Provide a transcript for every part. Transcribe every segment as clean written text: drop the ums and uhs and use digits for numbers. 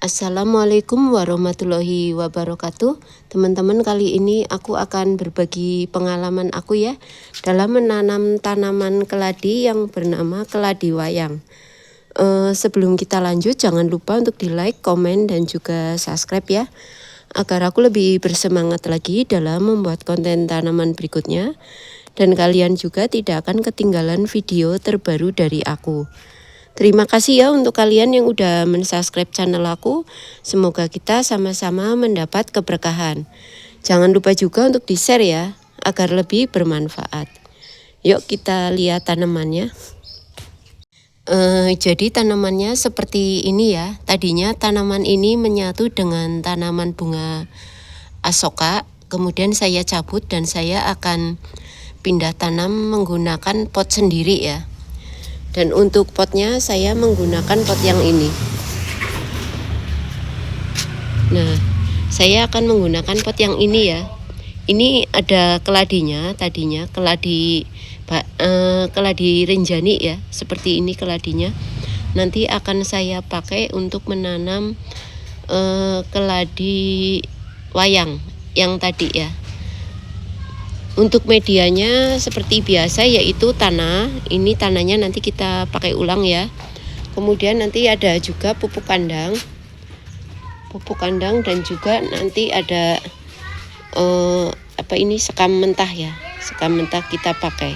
Assalamualaikum warahmatullahi wabarakatuh. Teman-teman, kali ini aku akan berbagi pengalaman aku ya dalam menanam tanaman keladi yang bernama keladi wayang. Sebelum kita lanjut, jangan lupa untuk di like, komen, dan juga subscribe ya, agar aku lebih bersemangat lagi dalam membuat konten tanaman berikutnya. Dan kalian juga tidak akan ketinggalan video terbaru dari aku. Terima kasih ya untuk kalian yang udah mensubscribe channel aku. Semoga kita sama-sama mendapat keberkahan. Jangan lupa juga untuk di-share ya, agar lebih bermanfaat. Yuk kita lihat tanamannya. Jadi tanamannya seperti ini ya. Tadinya tanaman ini menyatu dengan tanaman bunga asoka. Kemudian saya cabut dan saya akan pindah tanam menggunakan pot sendiri ya. Dan untuk potnya saya menggunakan pot yang ini. Nah, saya akan menggunakan pot yang ini ya. Ini ada keladinya, tadinya keladi renjani ya, seperti ini keladinya. Nanti akan saya pakai untuk menanam keladi wayang yang tadi ya. Untuk medianya seperti biasa yaitu tanah. Ini tanahnya nanti kita pakai ulang ya. Kemudian nanti ada juga pupuk kandang dan juga nanti ada sekam mentah ya. Sekam mentah kita pakai.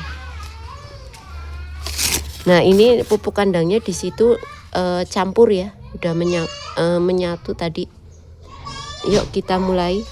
Nah, ini pupuk kandangnya di situ campur ya. Udah menyatu tadi. Yuk kita mulai.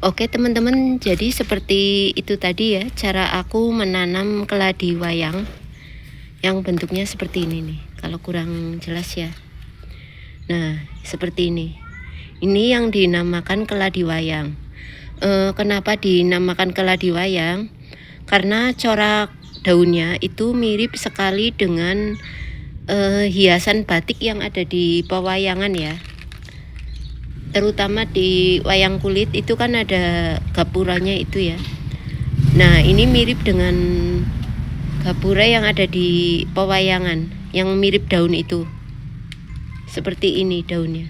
Oke teman-teman, jadi seperti itu tadi ya cara aku menanam keladi wayang yang bentuknya seperti ini nih. Kalau kurang jelas ya. Nah, seperti ini. Ini yang dinamakan keladi wayang. Kenapa dinamakan keladi wayang? Karena corak daunnya itu mirip sekali dengan hiasan batik yang ada di pewayangan ya. Terutama di wayang kulit itu kan ada gapuranya itu ya. Nah, ini mirip dengan gapura yang ada di pewayangan yang mirip daun itu. Seperti ini daunnya.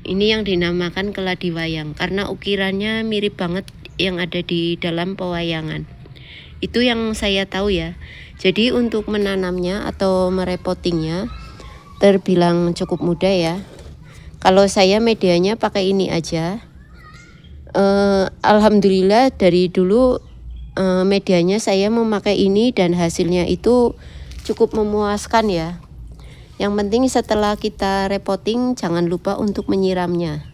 Ini yang dinamakan keladi wayang karena ukirannya mirip banget yang ada di dalam pewayangan. Itu yang saya tahu ya. Jadi untuk menanamnya atau merepottingnya terbilang cukup mudah ya. Kalau saya medianya pakai ini aja. Alhamdulillah dari dulu medianya saya memakai ini dan hasilnya itu cukup memuaskan ya. Yang penting setelah kita repotting jangan lupa untuk menyiramnya.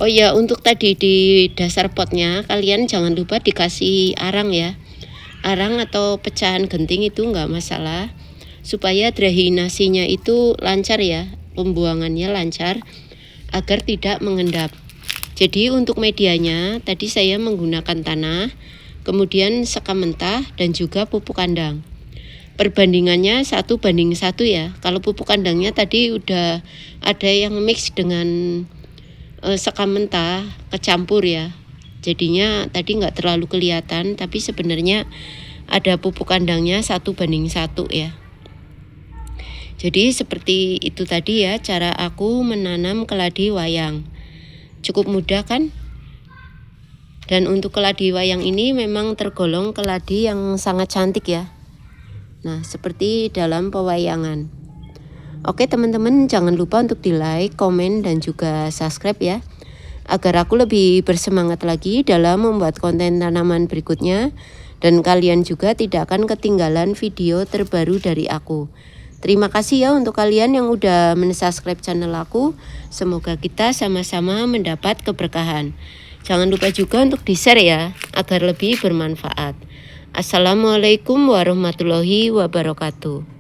Oh ya, untuk tadi di dasar potnya kalian jangan lupa dikasih arang ya. Arang atau pecahan genting itu nggak masalah, supaya drainasinya itu lancar ya, pembuangannya lancar agar tidak mengendap. Jadi untuk medianya tadi saya menggunakan tanah, kemudian sekam mentah dan juga pupuk kandang. Perbandingannya 1:1 ya. Kalau pupuk kandangnya tadi udah ada yang mix dengan sekam mentah kecampur ya, jadinya tadi nggak terlalu kelihatan, tapi sebenarnya ada pupuk kandangnya 1:1 ya. Jadi seperti itu tadi ya cara aku menanam keladi wayang. Cukup mudah kan? Dan untuk keladi wayang ini memang tergolong keladi yang sangat cantik ya. Nah, seperti dalam pewayangan. Oke teman-teman, jangan lupa untuk di like, komen, dan juga subscribe ya, agar aku lebih bersemangat lagi dalam membuat konten tanaman berikutnya, dan kalian juga tidak akan ketinggalan video terbaru dari aku. Terima kasih ya untuk kalian yang udah men-subscribe channel aku. Semoga kita sama-sama mendapat keberkahan. Jangan lupa juga untuk di-share ya, agar lebih bermanfaat. Assalamualaikum warahmatullahi wabarakatuh.